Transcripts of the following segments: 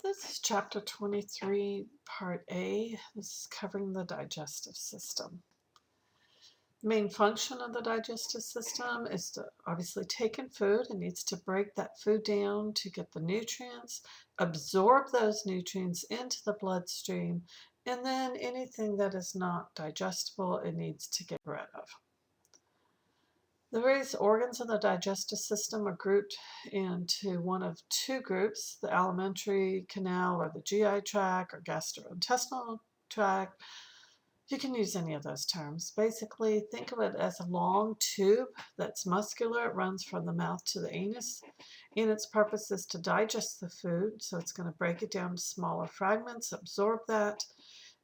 This is chapter 23, part A. This is covering the digestive system. The main function of the digestive system is to obviously take in food. It needs to break that food down to get the nutrients, absorb those nutrients into the bloodstream, and then anything that is not digestible, it needs to get rid of. The various organs of the digestive system are grouped into one of two groups, the alimentary canal or the GI tract or gastrointestinal tract. You can use any of those terms. Basically, think of it as a long tube that's muscular. It runs from the mouth to the anus. And its purpose is to digest the food, so it's going to break it down to smaller fragments, absorb that.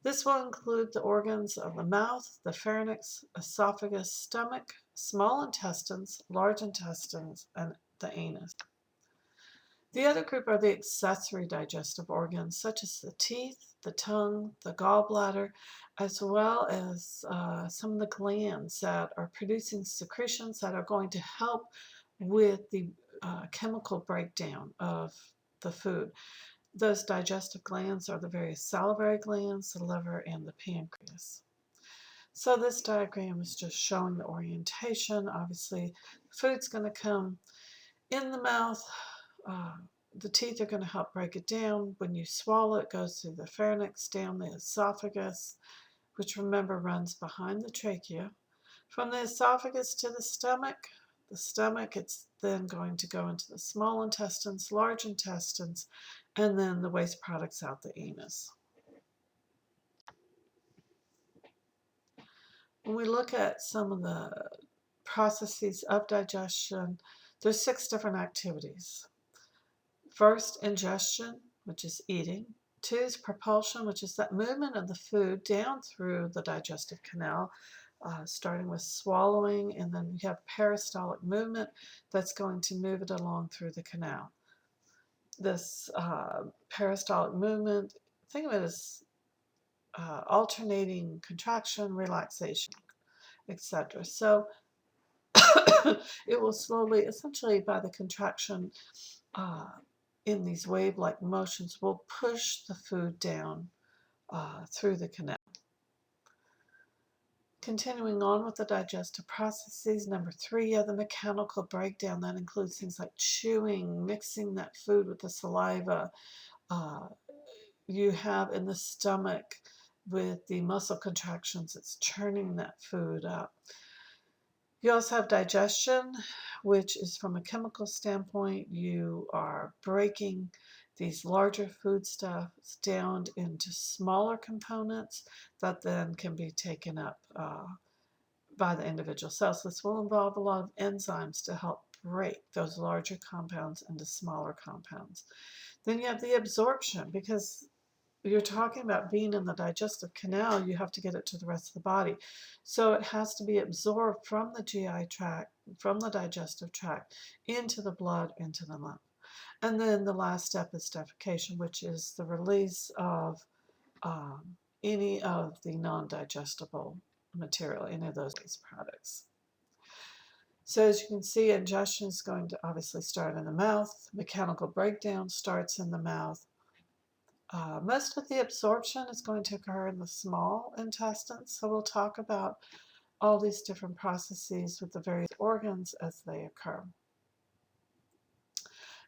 This will include the organs of the mouth, the pharynx, esophagus, stomach, small intestines, large intestines, and the anus. The other group are the accessory digestive organs, such as the teeth, the tongue, the gallbladder, as well as some of the glands that are producing secretions that are going to help with the chemical breakdown of the food. Those digestive glands are the various salivary glands, the liver, and the pancreas. So this diagram is just showing the orientation. Obviously, food's going to come in the mouth. The teeth are going to help break it down. When you swallow, it goes through the pharynx, down the esophagus, which remember runs behind the trachea. From the esophagus to the stomach, it's then going to go into the small intestines, large intestines, and then the waste products out the anus. When we look at some of the processes of digestion, there's 6 different activities. First, ingestion, which is eating. 2 is propulsion, which is that movement of the food down through the digestive canal, starting with swallowing, and then you have peristaltic movement that's going to move it along through the canal. This peristaltic movement, think of it as alternating contraction, relaxation, etc. So it will slowly, essentially by the contraction in these wave-like motions, will push the food down through the canal. Continuing on with the digestive processes, number 3, the mechanical breakdown. That includes things like chewing, mixing that food with the saliva. You have in the stomach with the muscle contractions, it's churning that food up. You also have digestion, which is from a chemical standpoint. You are breaking these larger foodstuffs down into smaller components that then can be taken up by the individual cells. This will involve a lot of enzymes to help break those larger compounds into smaller compounds. Then you have the absorption, because you're talking about being in the digestive canal, you have to get it to the rest of the body. So it has to be absorbed from the GI tract, from the digestive tract, into the blood, into the lymph. And then the last step is defecation, which is the release of any of the non-digestible material, any of those waste products. So as you can see, ingestion is going to obviously start in the mouth. Mechanical breakdown starts in the mouth. Most of the absorption is going to occur in the small intestines. So we'll talk about all these different processes with the various organs as they occur.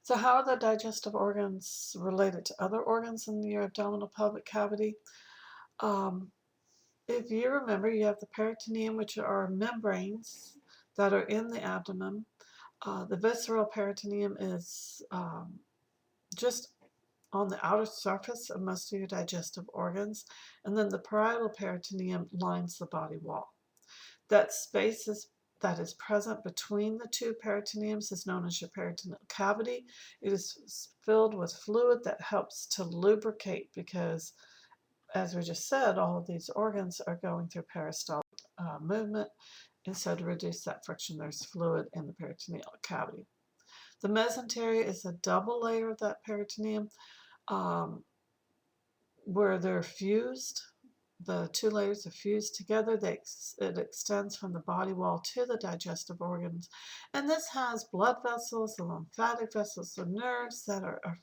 So how are the digestive organs related to other organs in your abdominal pelvic cavity? If you remember, you have the peritoneum, which are membranes that are in the abdomen. The visceral peritoneum is just on the outer surface of most of your digestive organs, and then the parietal peritoneum lines the body wall. That space that is present between the 2 peritoneums is known as your peritoneal cavity. It is filled with fluid that helps to lubricate, because, as we just said, all of these organs are going through peristaltic movement, and so to reduce that friction, there's fluid in the peritoneal cavity. The mesentery is a double layer of that peritoneum, where they're fused the two layers are fused together. It extends from the body wall to the digestive organs. And this has blood vessels, the lymphatic vessels, the nerves that are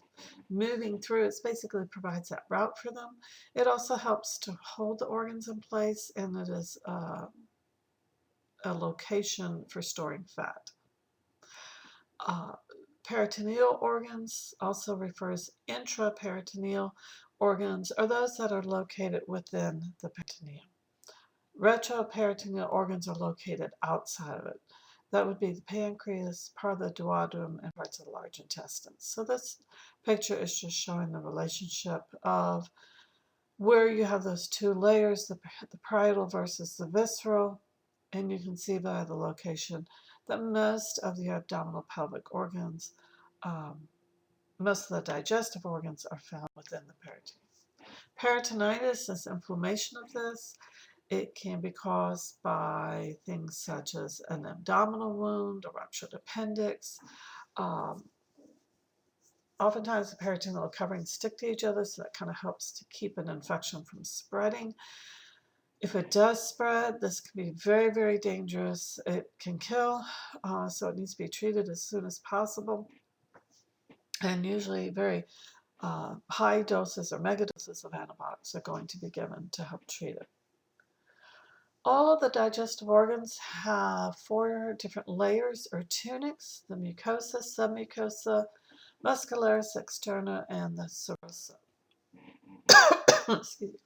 moving through. It basically provides that route for them. It also helps to hold the organs in place, and it is a location for storing fat. Peritoneal organs, also refers intraperitoneal organs, are those that are located within the peritoneum. Retroperitoneal organs are located outside of it. That would be the pancreas, part of the duodenum, and parts of the large intestines. So this picture is just showing the relationship of where you have those two layers, the parietal versus the visceral, and you can see by the location that most of the abdominal pelvic organs, most of the digestive organs are found within the peritoneum. Peritonitis is inflammation of this. It can be caused by things such as an abdominal wound, a ruptured appendix. Oftentimes the peritoneal coverings stick to each other, so that kind of helps to keep an infection from spreading. If it does spread, this can be very, very dangerous. It can kill, so it needs to be treated as soon as possible. And usually very high doses or megadoses of antibiotics are going to be given to help treat it. All of the digestive organs have 4 different layers or tunics: the mucosa, submucosa, muscularis externa, and the serosa. Excuse me.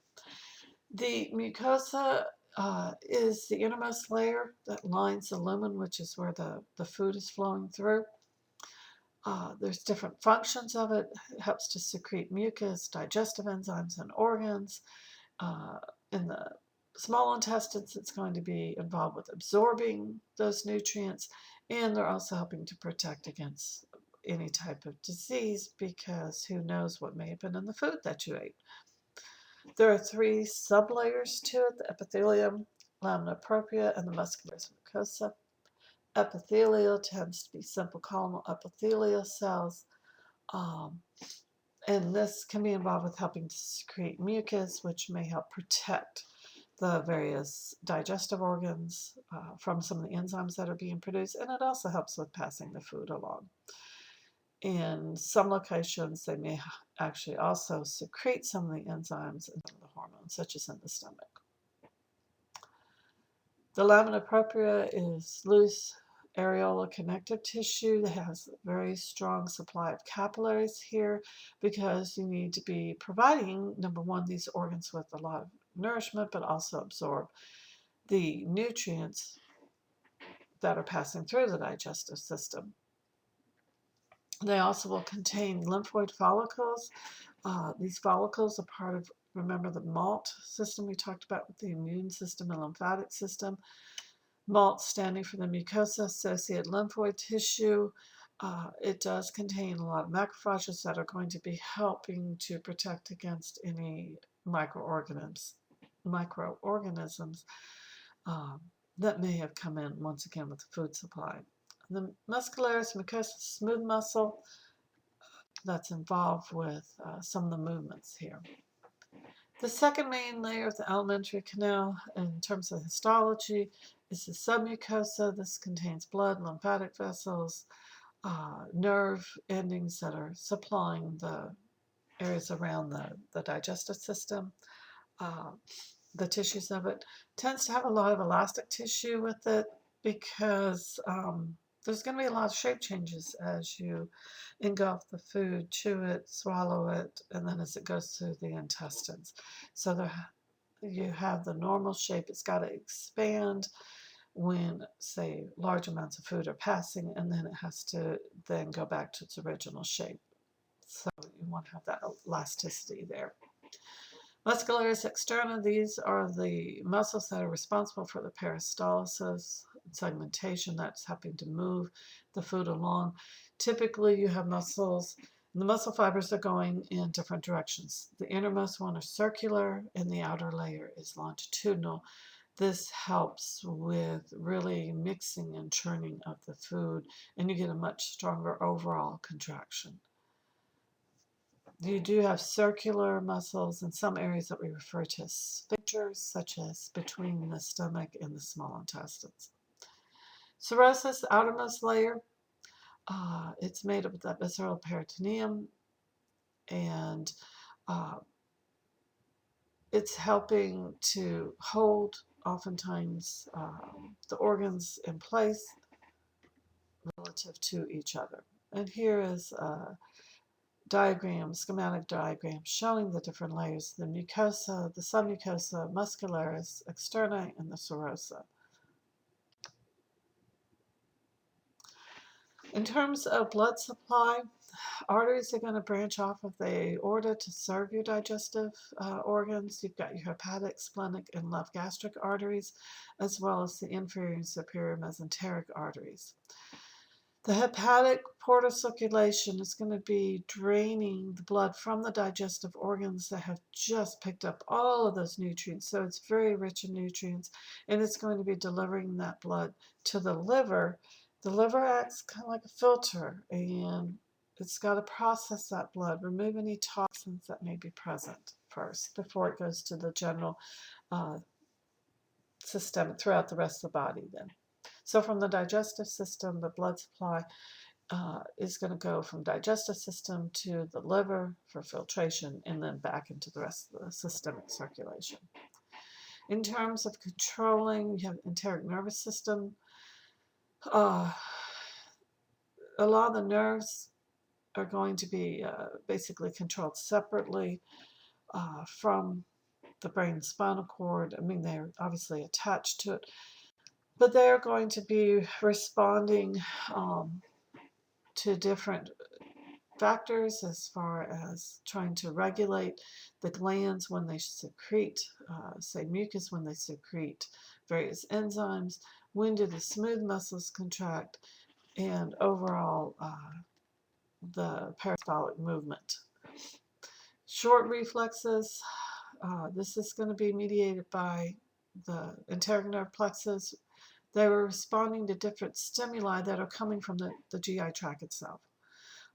The mucosa is the innermost layer that lines the lumen, which is where the food is flowing through. There's different functions of it. It helps to secrete mucus, digestive enzymes, and organs. In the small intestines, it's going to be involved with absorbing those nutrients, and they're also helping to protect against any type of disease, because who knows what may have been in the food that you ate. There are 3 sublayers to it: the epithelium, lamina propria, and the muscularis mucosa. Epithelial tends to be simple columnar epithelial cells, and this can be involved with helping to secrete mucus, which may help protect the various digestive organs from some of the enzymes that are being produced, and it also helps with passing the food along. In some locations, they may actually also secrete some of the enzymes and some of the hormones, such as in the stomach. The lamina propria is loose areolar connective tissue that has a very strong supply of capillaries here, because you need to be providing, number one, these organs with a lot of nourishment, but also absorb the nutrients that are passing through the digestive system. They also will contain lymphoid follicles. These follicles are part of, remember, the MALT system we talked about with the immune system and lymphatic system. MALT standing for the mucosa-associated lymphoid tissue. It does contain a lot of macrophages that are going to be helping to protect against any microorganisms that may have come in, once again, with the food supply. The muscularis mucosa, smooth muscle, that's involved with some of the movements here. The second main layer of the alimentary canal, in terms of histology, is the submucosa. This contains blood, lymphatic vessels, nerve endings that are supplying the areas around the digestive system. The tissues of it tends to have a lot of elastic tissue with it, because there's going to be a lot of shape changes as you engulf the food, chew it, swallow it, and then as it goes through the intestines. So you have the normal shape. It's got to expand when, say, large amounts of food are passing, and then it has to then go back to its original shape. So you want to have that elasticity there. Muscularis externa, these are the muscles that are responsible for the peristalsis, segmentation, that's helping to move the food along. Typically, you have muscles, and the muscle fibers are going in different directions. The innermost one is circular, and the outer layer is longitudinal. This helps with really mixing and churning of the food, and you get a much stronger overall contraction. You do have circular muscles in some areas that we refer to as sphincters, such as between the stomach and the small intestines. Cirrhosis, outermost layer, it's made up of that visceral peritoneum, and it's helping to hold, oftentimes, the organs in place relative to each other. And here is a diagram, schematic diagram, showing the different layers: the mucosa, the submucosa, muscularis, externa, and the serosa. In terms of blood supply, arteries are going to branch off of the aorta to serve your digestive organs. You've got your hepatic, splenic, and left gastric arteries, as well as the inferior and superior mesenteric arteries. The hepatic portal circulation is going to be draining the blood from the digestive organs that have just picked up all of those nutrients. So it's very rich in nutrients, and it's going to be delivering that blood to the liver. The liver acts kind of like a filter, and it's got to process that blood, remove any toxins that may be present first before it goes to the general system throughout the rest of the body then. So from the digestive system, the blood supply is going to go from digestive system to the liver for filtration, and then back into the rest of the systemic circulation. In terms of controlling, you have enteric nervous system. A lot of the nerves are going to be basically controlled separately from the brain and spinal cord. I mean, they're obviously attached to it, but they're going to be responding to different factors as far as trying to regulate the glands when they secrete, say, mucus, when they secrete various enzymes, when do the smooth muscles contract, and overall the peristaltic movement. Short reflexes, this is going to be mediated by the enteric nerve plexus. They were responding to different stimuli that are coming from the GI tract itself.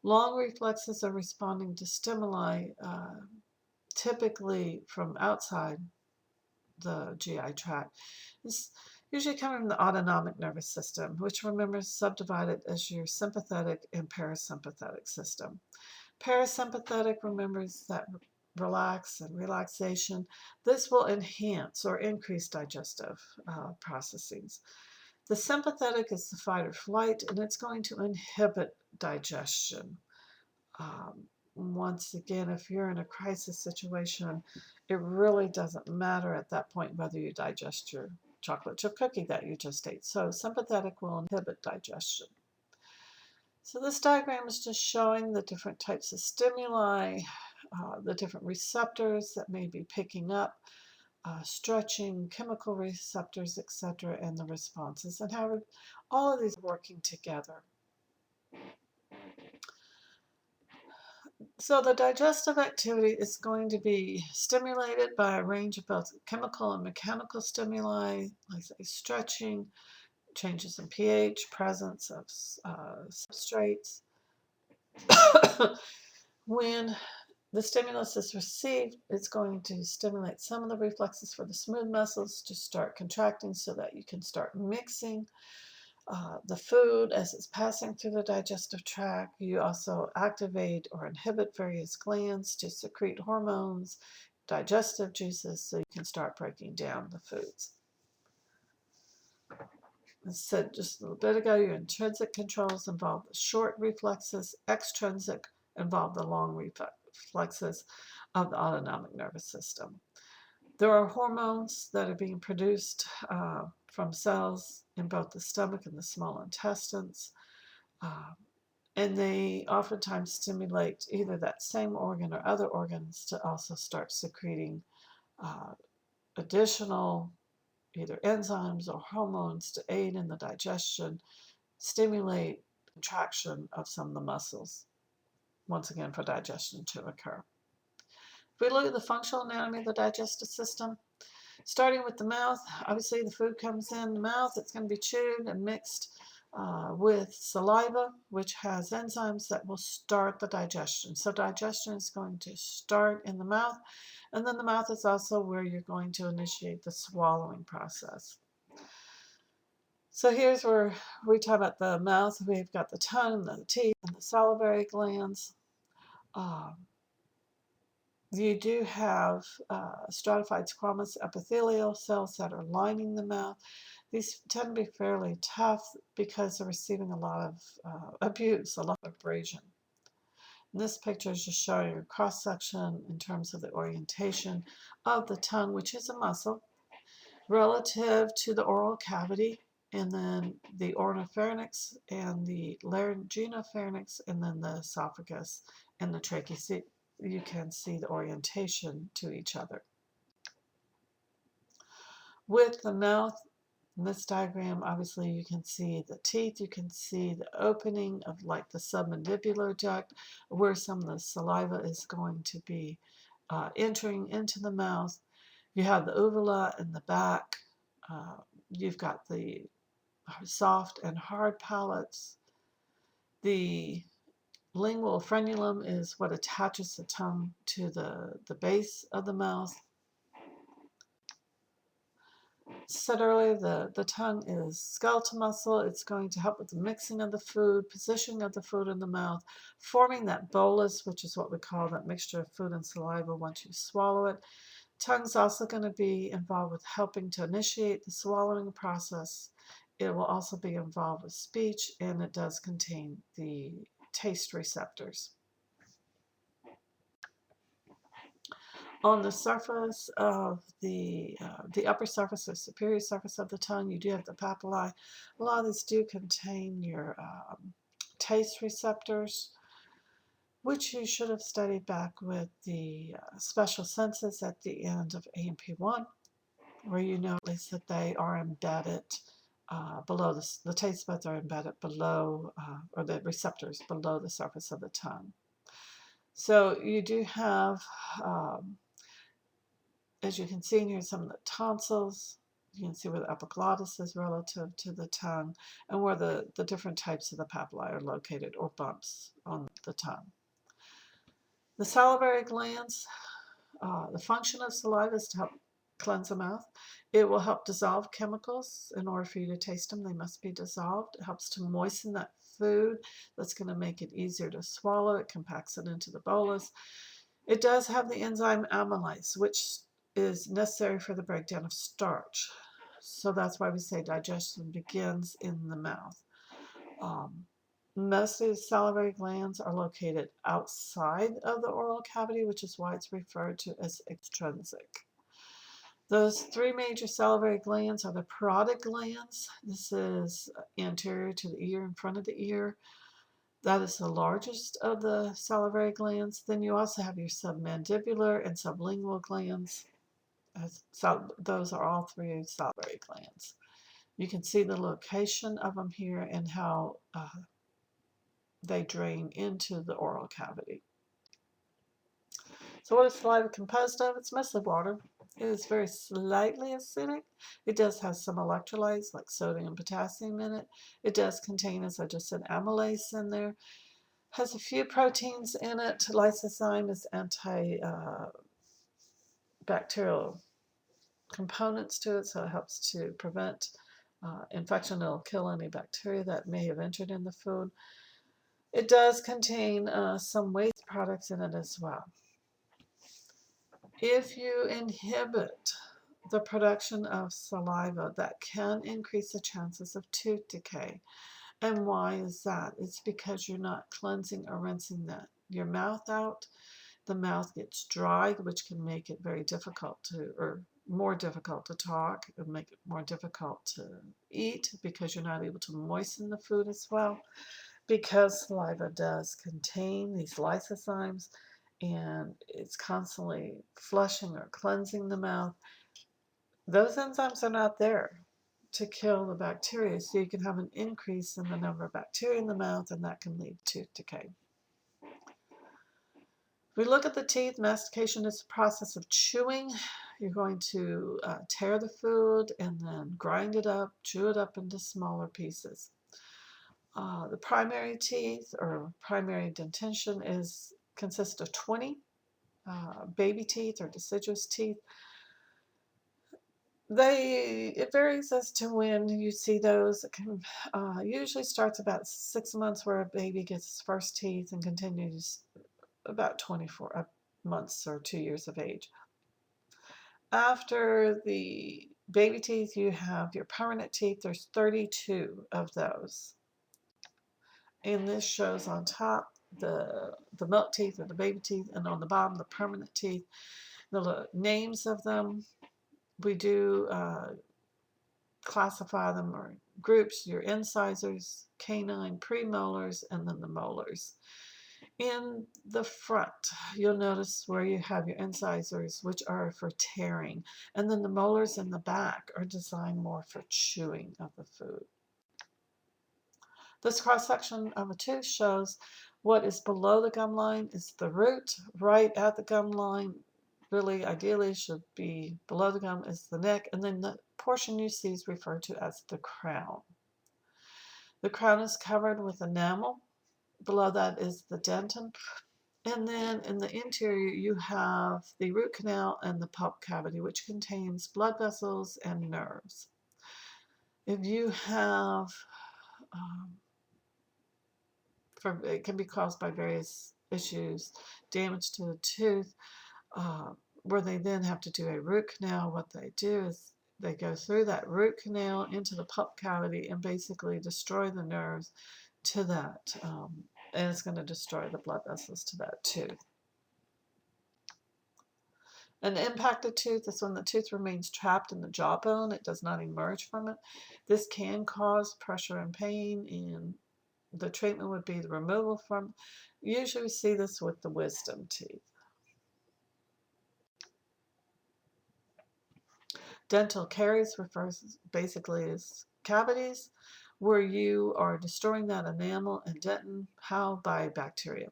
Long reflexes are responding to stimuli typically from outside the GI tract. It's usually coming from the autonomic nervous system, which, remember, is subdivided as your sympathetic and parasympathetic system. Parasympathetic remembers that relax and relaxation. This will enhance or increase digestive processes. The sympathetic is the fight or flight, and it's going to inhibit digestion. Once again, if you're in a crisis situation, it really doesn't matter at that point whether you digest your chocolate chip cookie that you just ate. So sympathetic will inhibit digestion. So this diagram is just showing the different types of stimuli, the different receptors that may be picking up, stretching, chemical receptors, etc., and the responses, and how all of these are working together. So the digestive activity is going to be stimulated by a range of both chemical and mechanical stimuli, like say stretching, changes in pH, presence of substrates. When the stimulus is received, it's going to stimulate some of the reflexes for the smooth muscles to start contracting so that you can start mixing the food as it's passing through the digestive tract. You also activate or inhibit various glands to secrete hormones, digestive juices, so you can start breaking down the foods. As I said just a little bit ago, your intrinsic controls involve the short reflexes, extrinsic involve the long reflexes of the autonomic nervous system. There are hormones that are being produced from cells in both the stomach and the small intestines, and they oftentimes stimulate either that same organ or other organs to also start secreting additional either enzymes or hormones to aid in the digestion, stimulate contraction of some of the muscles, once again for digestion to occur. If we look at the functional anatomy of the digestive system, starting with the mouth, obviously the food comes in the mouth, it's going to be chewed and mixed with saliva, which has enzymes that will start the digestion. So digestion is going to start in the mouth, and then the mouth is also where you're going to initiate the swallowing process. So here's where we talk about the mouth. We've got the tongue, the teeth, and the salivary glands. You do have stratified squamous epithelial cells that are lining the mouth. These tend to be fairly tough because they're receiving a lot of abuse, a lot of abrasion. And this picture is just showing a cross-section in terms of the orientation of the tongue, which is a muscle, relative to the oral cavity, and then the oropharynx and the laryngenopharynx, and then the esophagus and the trachea. So you can see the orientation to each other. With the mouth, in this diagram, obviously you can see the teeth, you can see the opening of like the submandibular duct where some of the saliva is going to be entering into the mouth. You have the uvula in the back. You've got the soft and hard palates. The lingual frenulum is what attaches the tongue to the base of the mouth. Said earlier, the tongue is skeletal muscle. It's going to help with the mixing of the food, positioning of the food in the mouth, forming that bolus, which is what we call that mixture of food and saliva once you swallow it. Tongue's also going to be involved with helping to initiate the swallowing process. It will also be involved with speech, and it does contain the taste receptors. On the surface of the upper surface or superior surface of the tongue, you do have the papillae. A lot of these do contain your taste receptors, which you should have studied back with the special senses at the end of A&P1, where you know at least that they are embedded below the taste buds are embedded below, or the receptors below the surface of the tongue. So you do have as you can see in here, some of the tonsils. You can see where the epiglottis is relative to the tongue, and where the different types of the papillae are located, or bumps on the tongue. The salivary glands, the function of saliva is to help cleanse the mouth. It will help dissolve chemicals. In order for you to taste them, they must be dissolved. It helps to moisten that food. That's going to make it easier to swallow. It compacts it into the bolus. It does have the enzyme amylase, which is necessary for the breakdown of starch. So that's why we say digestion begins in the mouth. Most of the salivary glands are located outside of the oral cavity, which is why it's referred to as extrinsic. Those three major salivary glands are the parotid glands. This is anterior to the ear, in front of the ear. That is the largest of the salivary glands. Then you also have your submandibular and sublingual glands. So those are all three salivary glands. You can see the location of them here and how they drain into the oral cavity. So what is saliva composed of? It's mostly water. It is very slightly acidic. It does have some electrolytes like sodium and potassium in it. It does contain, as I just said, amylase in there. Has a few proteins in it. Lysozyme is antibacterial components to it, so it helps to prevent infection. It'll kill any bacteria that may have entered in the food. It does contain some waste products in it as well. If you inhibit the production of saliva, that can increase the chances of tooth decay. And why is that? It's because you're not cleansing or rinsing your mouth out. The mouth gets dry, which can make it very difficult to, or more difficult to talk, and make it more difficult to eat because you're not able to moisten the food as well. Because saliva does contain these lysozymes and it's constantly flushing or cleansing the mouth, those enzymes are not there to kill the bacteria, so you can have an increase in the number of bacteria in the mouth, and that can lead to tooth decay. If we look at the teeth, mastication is the process of chewing. You're going to tear the food and then grind it up, chew it up into smaller pieces. The primary teeth or primary dentition consists of 20 baby teeth or deciduous teeth. It varies as to when you see those. It can usually starts about 6 months where a baby gets its first teeth and continues about 24 months or 2 years of age. After the baby teeth, you have your permanent teeth. There's 32 of those. And this shows on top the milk teeth or the baby teeth, and on the bottom the permanent teeth. The names of them, we do classify them or groups: your incisors, canine, premolars, and then the molars. In the front, you'll notice where you have your incisors, which are for tearing, and then the molars in the back are designed more for chewing of the food. This cross-section of a tooth shows what is below the gum line is the root. Right at the gum line, really ideally should be below the gum, is the neck, and then the portion you see is referred to as the crown. The crown is covered with enamel. Below that is the dentin. And then in the interior, you have the root canal and the pulp cavity, which contains blood vessels and nerves. If you have, it can be caused by various issues, damage to the tooth, where they then have to do a root canal. What they do is they go through that root canal into the pulp cavity and basically destroy the nerves to that, and it's going to destroy the blood vessels to that tooth. An impacted tooth is when the tooth remains trapped in the jawbone. It does not emerge from it. This can cause pressure and pain, and the treatment would be the removal from. Usually we see this with the wisdom teeth. Dental caries refers basically as cavities where you are destroying that enamel and dentin. How? By bacteria.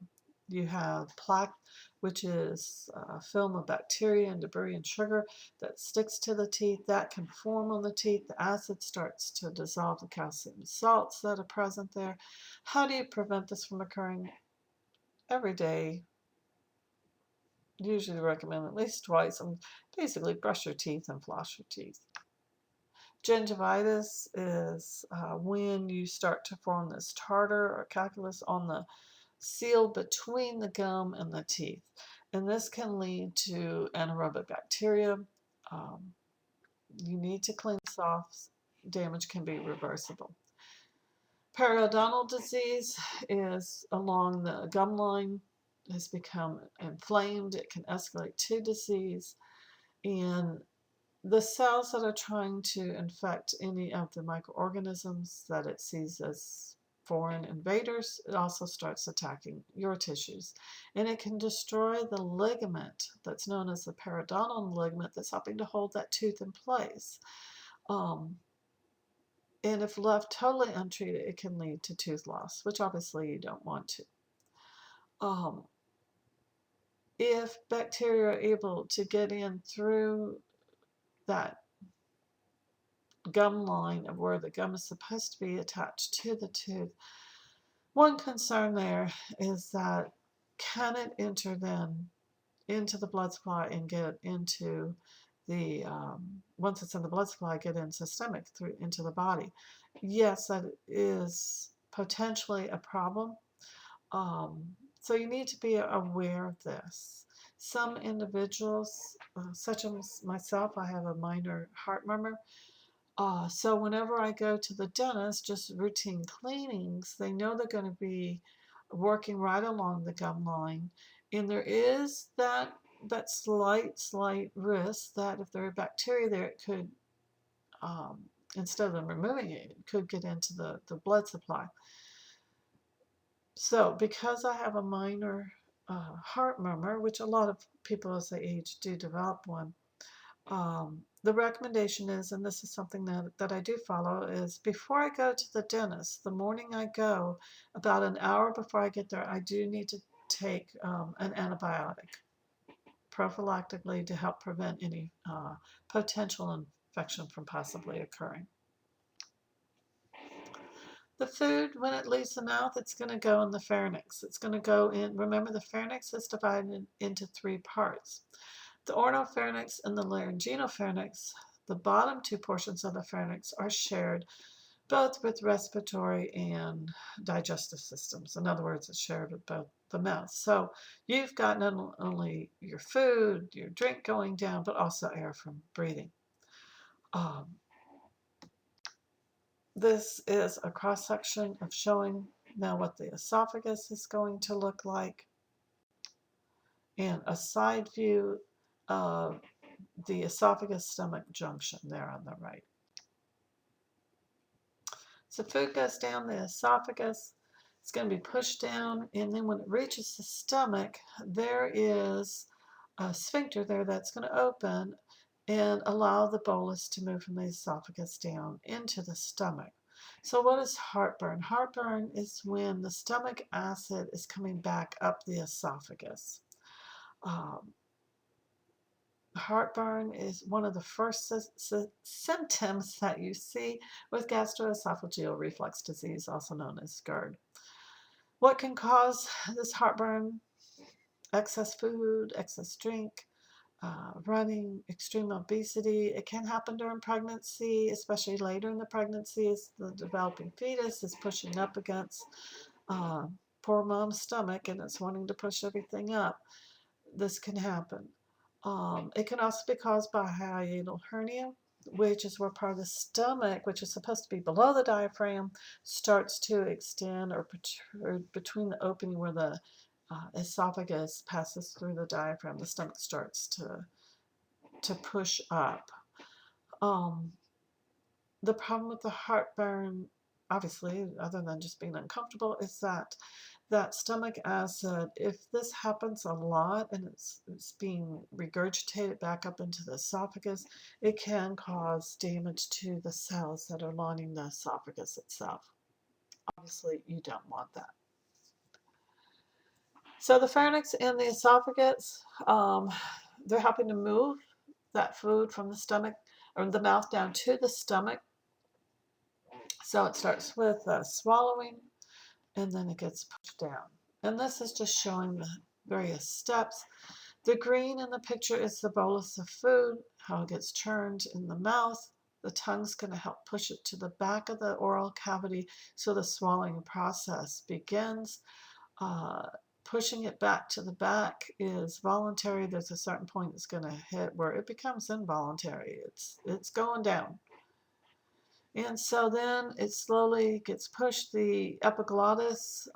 You have plaque, which is a film of bacteria and debris and sugar that sticks to the teeth. That can form on the teeth. The acid starts to dissolve the calcium salts that are present there. How do you prevent this from occurring? Every day, usually recommend at least twice, and basically brush your teeth and floss your teeth. Gingivitis is when you start to form this tartar or calculus on the seal between the gum and the teeth. And this can lead to anaerobic bacteria. You need to clean this off. Damage can be reversible. Periodontal disease is along the gum line. Has become inflamed. It can escalate to disease. And the cells that are trying to infect any of the microorganisms that it sees as foreign invaders, it also starts attacking your tissues. And it can destroy the ligament that's known as the periodontal ligament that's helping to hold that tooth in place. And if left totally untreated, it can lead to tooth loss, which obviously you don't want to. If bacteria are able to get in through that gum line of where the gum is supposed to be attached to the tooth, one concern there is that can it enter then into the blood supply and get into the, once it's in the blood supply, get in systemic through into the body? Yes, that is potentially a problem. So you need to be aware of this. Some individuals, such as myself, I have a minor heart murmur. So whenever I go to the dentist, just routine cleanings, they know they're going to be working right along the gum line. And there is that slight risk that if there are bacteria there, it could, instead of them removing it, it could get into the blood supply. So because I have a minor heart murmur, which a lot of people as they age do develop one, the recommendation is, and this is something that I do follow, is before I go to the dentist, the morning I go, about an hour before I get there, I do need to take an antibiotic prophylactically to help prevent any potential infection from possibly occurring. The food, when it leaves the mouth, it's going to go in the pharynx. It's going to go in. Remember, the pharynx is divided into three parts. The oropharynx and the laryngeal pharynx, the bottom two portions of the pharynx, are shared both with respiratory and digestive systems. In other words, it's shared with both the mouth. So you've got not only your food, your drink going down, but also air from breathing. This is a cross-section of showing now what the esophagus is going to look like, and a side view of the esophagus-stomach junction there on the right. So food goes down the esophagus, it's going to be pushed down, and then when it reaches the stomach, there is a sphincter there that's going to open and allow the bolus to move from the esophagus down into the stomach. So what is heartburn? Heartburn is when the stomach acid is coming back up the esophagus. Heartburn is one of the first symptoms that you see with gastroesophageal reflux disease, also known as GERD. What can cause this heartburn? Excess food, excess drink, running, extreme obesity. It can happen during pregnancy, especially later in the pregnancy as the developing fetus is pushing up against poor mom's stomach and it's wanting to push everything up. This can happen. It can also be caused by hiatal hernia, which is where part of the stomach, which is supposed to be below the diaphragm, starts to extend or protrude between the opening where the esophagus passes through the diaphragm. The stomach starts to push up. The problem with the heartburn, obviously, other than just being uncomfortable, is that stomach acid, if this happens a lot and it's being regurgitated back up into the esophagus, it can cause damage to the cells that are lining the esophagus itself. Obviously, you don't want that. So the pharynx and the esophagus, they're helping to move that food from the stomach or the mouth down to the stomach. So it starts with swallowing, and then it gets pushed down. And this is just showing the various steps. The green in the picture is the bolus of food, how it gets churned in the mouth. The tongue's going to help push it to the back of the oral cavity so the swallowing process begins. Pushing it back to the back is voluntary. There's a certain point it's going to hit where it becomes involuntary. It's going down. And so then it slowly gets pushed. The epiglottis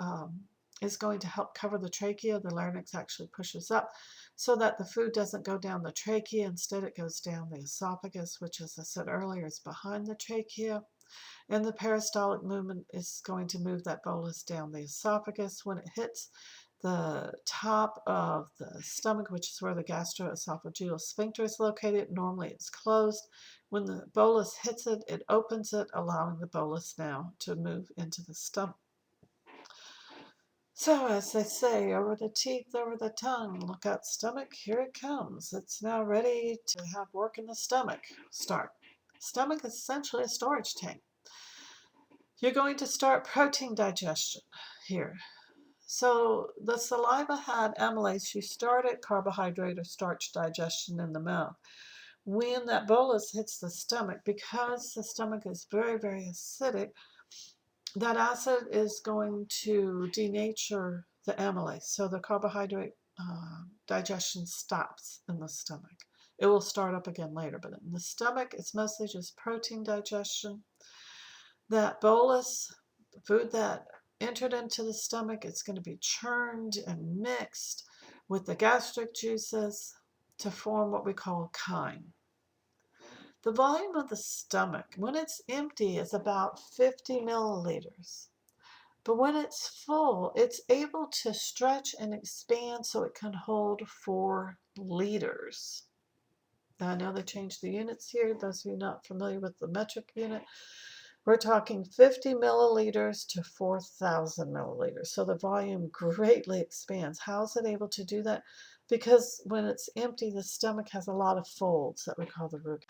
is going to help cover the trachea. The larynx actually pushes up so that the food doesn't go down the trachea. Instead, it goes down the esophagus, which, as I said earlier, is behind the trachea. And the peristaltic movement is going to move that bolus down the esophagus. When it hits the top of the stomach, which is where the gastroesophageal sphincter is located, normally it's closed. When the bolus hits it, it opens it, allowing the bolus now to move into the stomach. So as they say, over the teeth, over the tongue, look out stomach, here it comes. It's now ready to have work in the stomach start. Stomach is essentially a storage tank. You're going to start protein digestion here. So the saliva had amylase. You started carbohydrate or starch digestion in the mouth. When that bolus hits the stomach, because the stomach is very, very acidic, that acid is going to denature the amylase. So the carbohydrate digestion stops in the stomach. It will start up again later, but in the stomach, it's mostly just protein digestion. That bolus, the food that entered into the stomach, it's going to be churned and mixed with the gastric juices to form what we call chyme. The volume of the stomach, when it's empty, is about 50 milliliters. But when it's full, it's able to stretch and expand so it can hold 4 liters. Now, I know they changed the units here. Those of you not familiar with the metric unit, we're talking 50 milliliters to 4,000 milliliters. So the volume greatly expands. How is it able to do that? Because when it's empty, the stomach has a lot of folds that we call the rugae.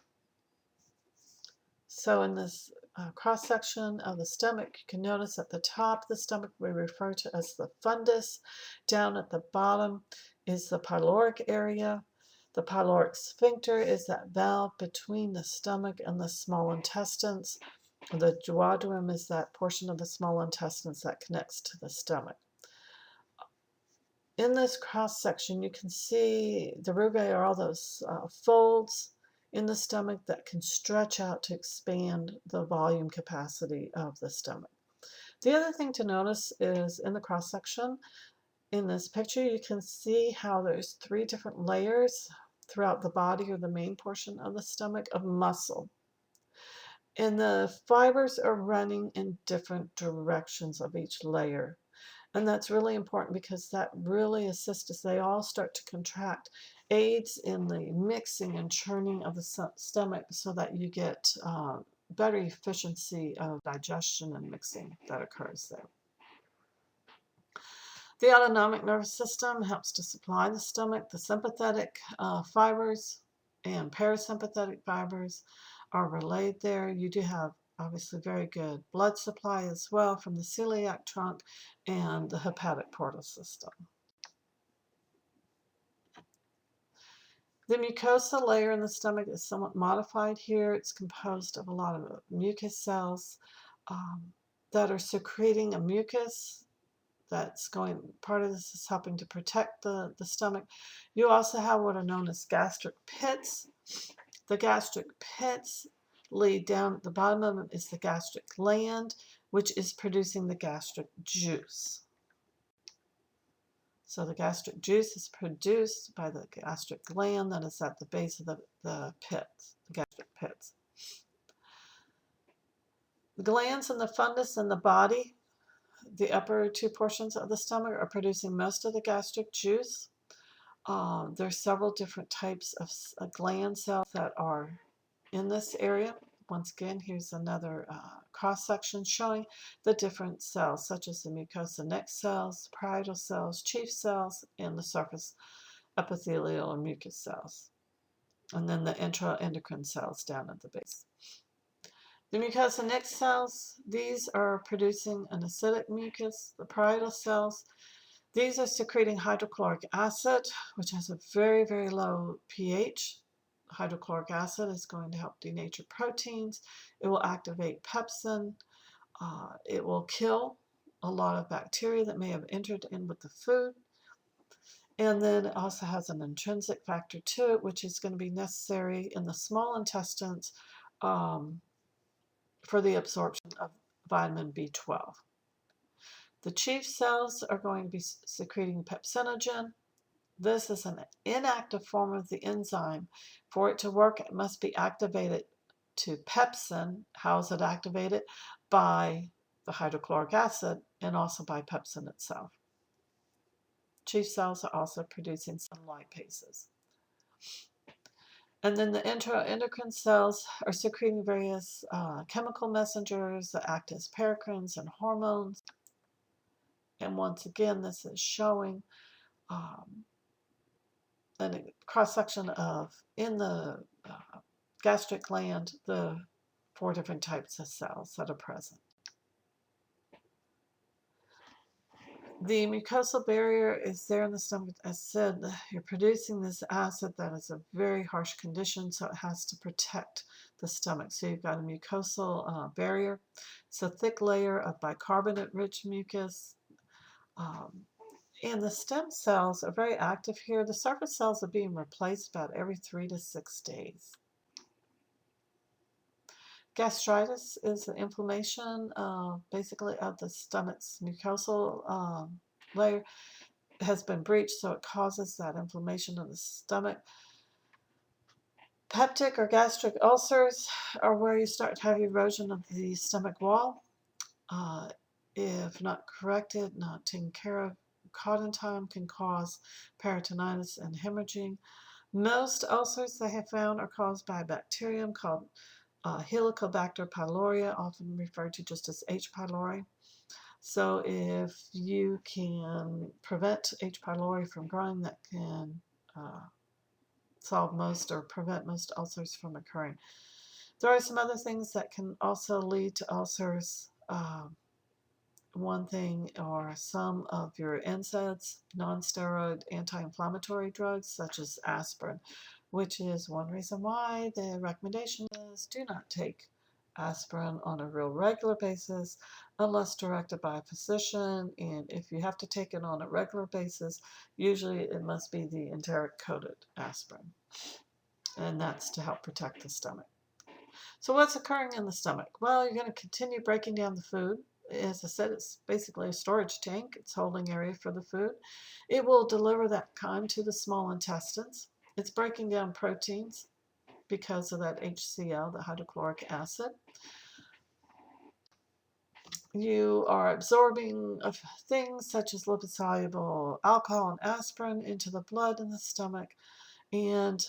So in this cross-section of the stomach, you can notice at the top of the stomach we refer to as the fundus. Down at the bottom is the pyloric area. The pyloric sphincter is that valve between the stomach and the small intestines. The duodenum is that portion of the small intestines that connects to the stomach. In this cross-section, you can see the rugae are all those folds in the stomach that can stretch out to expand the volume capacity of the stomach. The other thing to notice is in the cross-section, in this picture, you can see how there's 3 different layers throughout the body or the main portion of the stomach of muscle. And the fibers are running in different directions of each layer. And that's really important because that really assists as they all start to contract, aids in the mixing and churning of the stomach so that you get better efficiency of digestion and mixing that occurs there. The autonomic nervous system helps to supply the stomach. The sympathetic fibers and parasympathetic fibers are relayed there. You do have obviously very good blood supply as well from the celiac trunk and the hepatic portal system. The mucosa layer in the stomach is somewhat modified here. It's composed of a lot of mucus cells that are secreting a mucus that's going, part of this is helping to protect the stomach. You also have what are known as gastric pits. The gastric pits lead down at the bottom of them is the gastric gland, which is producing the gastric juice. So the gastric juice is produced by the gastric gland that is at the base of the pits, the gastric pits. The glands in the fundus and the body, the upper 2 portions of the stomach, are producing most of the gastric juice. There's several different types of gland cells that are in this area. Once again, here's another cross-section showing the different cells, such as the mucosa neck cells, parietal cells, chief cells, and the surface epithelial or mucus cells. And then the intraendocrine cells down at the base. The mucosa neck cells, these are producing an acidic mucus. The parietal cells, these are secreting hydrochloric acid, which has a very, very low pH. Hydrochloric acid is going to help denature proteins. It will activate pepsin. It will kill a lot of bacteria that may have entered in with the food. And then it also has an intrinsic factor to it, which is going to be necessary in the small intestines for the absorption of vitamin B12. The chief cells are going to be secreting pepsinogen. This is an inactive form of the enzyme. For it to work, it must be activated to pepsin. How is it activated? By the hydrochloric acid and also by pepsin itself. Chief cells are also producing some lipases. And then the intraendocrine cells are secreting various chemical messengers that act as paracrines and hormones. And once again, this is showing a cross-section of, in the gastric gland, the 4 different types of cells that are present. The mucosal barrier is there in the stomach. As I said, you're producing this acid that is a very harsh condition, so it has to protect the stomach. So you've got a mucosal barrier. It's a thick layer of bicarbonate-rich mucus. And the stem cells are very active here. The surface cells are being replaced about every 3 to 6 days. Gastritis is the inflammation basically of the stomach's mucosal layer. It has been breached, so it causes that inflammation of the stomach. Peptic or gastric ulcers are where you start to have erosion of the stomach wall. If not corrected, not taken care of, caught in time, can cause peritonitis and hemorrhaging. Most ulcers they have found are caused by a bacterium called Helicobacter pylori, often referred to just as H. pylori. So if you can prevent H. pylori from growing, that can solve most or prevent most ulcers from occurring. There are some other things that can also lead to ulcers. One thing are some of your NSAIDs, non-steroid anti-inflammatory drugs, such as aspirin, which is one reason why the recommendation is do not take aspirin on a real regular basis unless directed by a physician. And if you have to take it on a regular basis, usually it must be the enteric-coated aspirin, and that's to help protect the stomach. So what's occurring in the stomach? Well, you're going to continue breaking down the food. As I said, it's basically a storage tank. It's holding area for the food. It will deliver that chyme to the small intestines. It's breaking down proteins because of that HCl, the hydrochloric acid. You are absorbing things such as lipid-soluble alcohol and aspirin into the blood in the stomach, and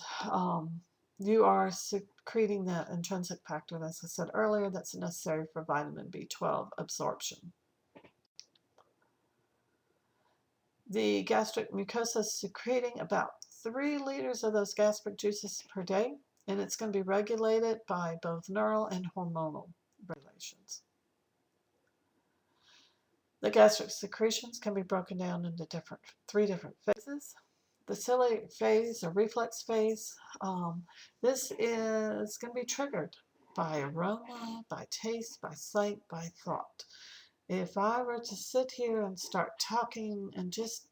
you are secreting that intrinsic factor, as I said earlier, that's necessary for vitamin B12 absorption. The gastric mucosa is secreting about 3 liters of those gastric juices per day, and it's going to be regulated by both neural and hormonal regulations. The gastric secretions can be broken down into 3 different phases. The ciliary phase or reflex phase, this is going to be triggered by aroma, by taste, by sight, by thought. If I were to sit here and start talking and just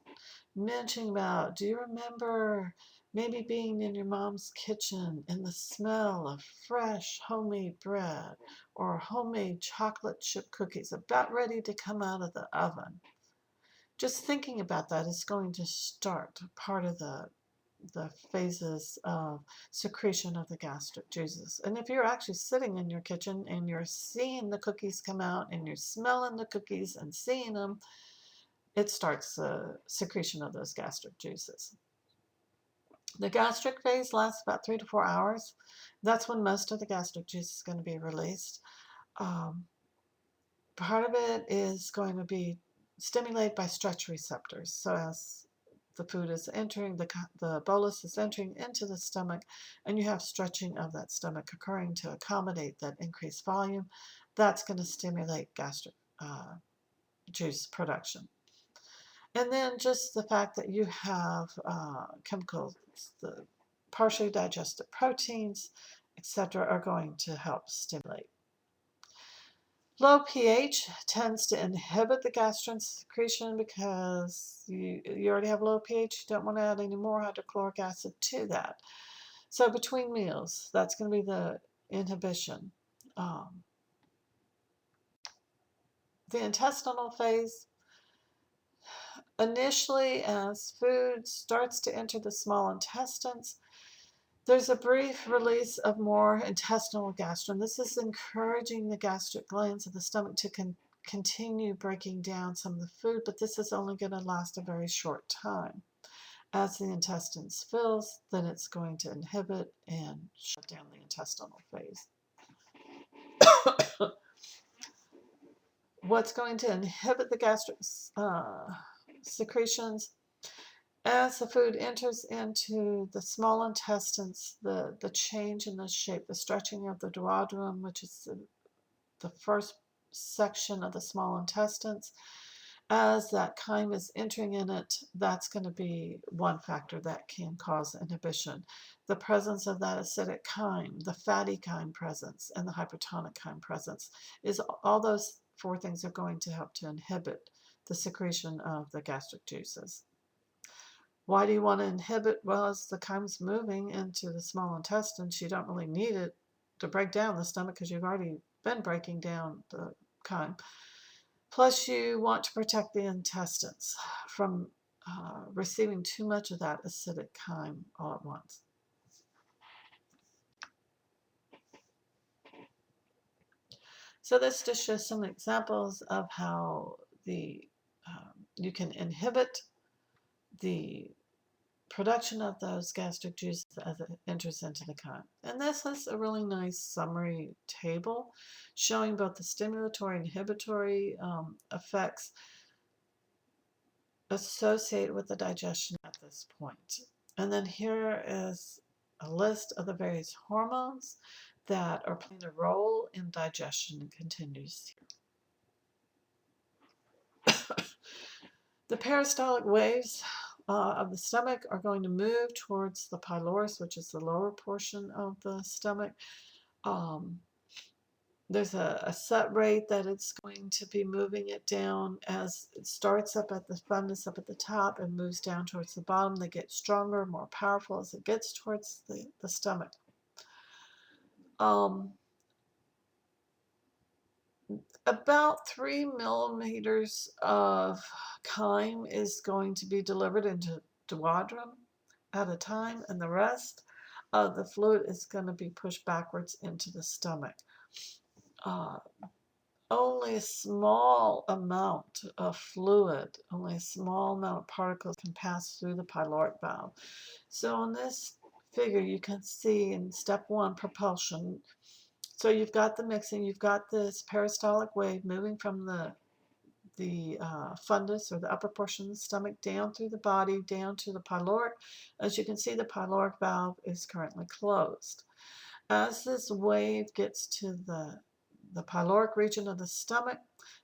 mentioning about, do you remember maybe being in your mom's kitchen and the smell of fresh homemade bread or homemade chocolate chip cookies about ready to come out of the oven? Just thinking about that is going to start part of the phases of secretion of the gastric juices. And if you're actually sitting in your kitchen and you're seeing the cookies come out and you're smelling the cookies and seeing them, it starts the secretion of those gastric juices. The gastric phase lasts about 3 to 4 hours. That's when most of the gastric juice is going to be released. Part of it is going to be stimulated by stretch receptors. So as the food is entering, the bolus is entering into the stomach, and you have stretching of that stomach occurring to accommodate that increased volume, that's going to stimulate gastric juice production. And then just the fact that you have chemicals, the partially digested proteins, etc., are going to help stimulate. Low pH tends to inhibit the gastrin secretion because you already have low pH. You don't want to add any more hydrochloric acid to that. So between meals, that's going to be the inhibition. The intestinal phase, initially as food starts to enter the small intestines, there's a brief release of more intestinal gastrin. This is encouraging the gastric glands of the stomach to continue breaking down some of the food, but this is only going to last a very short time. As the intestines fills, then it's going to inhibit and shut down the intestinal phase. What's going to inhibit the gastric secretions? As the food enters into the small intestines, the change in the shape, the stretching of the duodenum, which is the first section of the small intestines, as that chyme is entering in it, that's going to be one factor that can cause inhibition. The presence of that acidic chyme, the fatty chyme presence, and the hypertonic chyme presence, is all those 4 things are going to help to inhibit the secretion of the gastric juices. Why do you want to inhibit? Well, as the chyme's moving into the small intestines, you don't really need it to break down the stomach because you've already been breaking down the chyme. Plus, you want to protect the intestines from receiving too much of that acidic chyme all at once. So this just shows some examples of how you can inhibit the production of those gastric juices as it enters into the chyme. And this is a really nice summary table showing both the stimulatory and inhibitory effects associated with the digestion at this point. And then here is a list of the various hormones that are playing a role in digestion continues here. The peristaltic waves of the stomach are going to move towards the pylorus, which is the lower portion of the stomach. There's a set rate that it's going to be moving it down as it starts up at the fundus up at the top and moves down towards the bottom. They get stronger, more powerful as it gets towards the stomach. About 3 millimeters of chyme is going to be delivered into duodenum at a time, and the rest of the fluid is going to be pushed backwards into the stomach. Only a small amount of fluid, only a small amount of particles can pass through the pyloric valve. So in this figure, you can see in step 1, propulsion. So you've got the mixing, you've got this peristaltic wave moving from the fundus or the upper portion of the stomach down through the body, down to the pyloric. As you can see, the pyloric valve is currently closed. As this wave gets to the pyloric region of the stomach,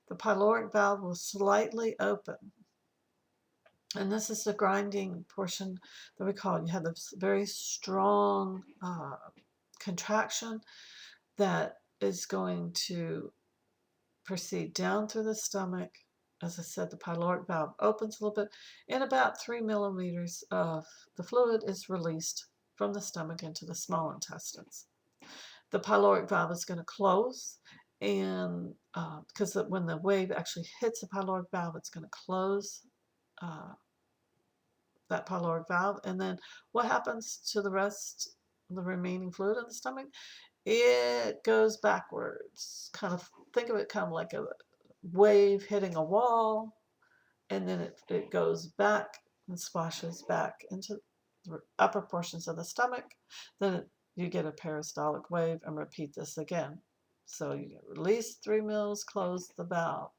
the pyloric valve will slightly open. And this is the grinding portion that we call it. You have this very strong contraction that is going to proceed down through the stomach. As I said, the pyloric valve opens a little bit, and about 3 millimeters of the fluid is released from the stomach into the small intestines. The pyloric valve is going to close, and because when the wave actually hits the pyloric valve, it's going to close that pyloric valve. And then what happens to the rest of the remaining fluid in the stomach? It goes backwards. Kind of think of it kind of like a wave hitting a wall, and then it goes back and splashes back into the upper portions of the stomach. Then you get a peristaltic wave, and repeat this again. So you release 3 mils, close the valve.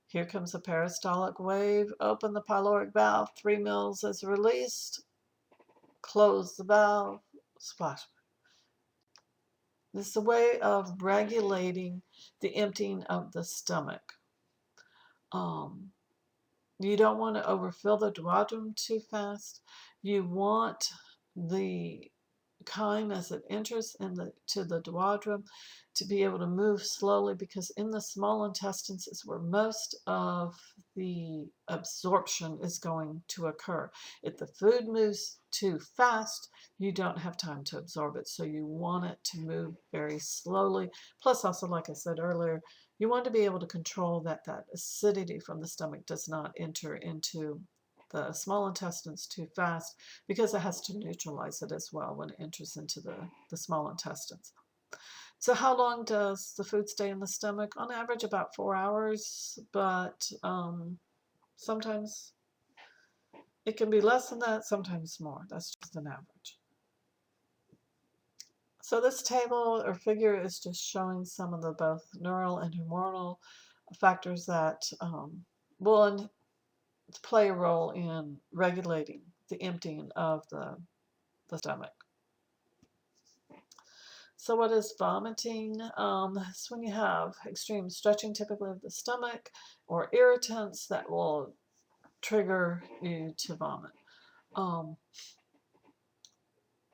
Here comes a peristaltic wave, open the pyloric valve, 3 mils is released, close the valve, splash. This is a way of regulating the emptying of the stomach. You don't want to overfill the duodenum too fast. You want the chyme as it enters to the duodenum to be able to move slowly, because in the small intestines is where most of the absorption is going to occur. If the food moves too fast, you don't have time to absorb it, so you want it to move very slowly. Plus also, like I said earlier, you want to be able to control that acidity from the stomach does not enter into the small intestines too fast, because it has to neutralize it as well when it enters into the small intestines. So how long does the food stay in the stomach? On average, about 4 hours, but sometimes it can be less than that, sometimes more. That's just an average. So this table or figure is just showing some of the both neural and hormonal factors that will play a role in regulating the emptying of the stomach. So what is vomiting? It's when you have extreme stretching, typically of the stomach, or irritants that will trigger you to vomit.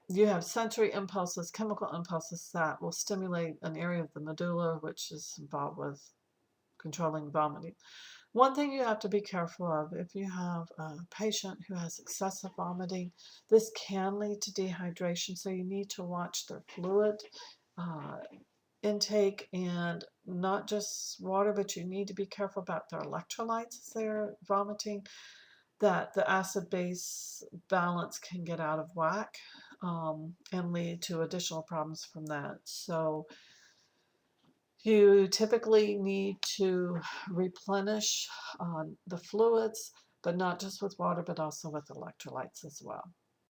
You have sensory impulses, chemical impulses that will stimulate an area of the medulla, which is involved with controlling vomiting. One thing you have to be careful of, if you have a patient who has excessive vomiting, this can lead to dehydration, so you need to watch their fluid intake, and not just water, but you need to be careful about their electrolytes as they're vomiting, that the acid-base balance can get out of whack and lead to additional problems from that. So you typically need to replenish the fluids, but not just with water, but also with electrolytes as well.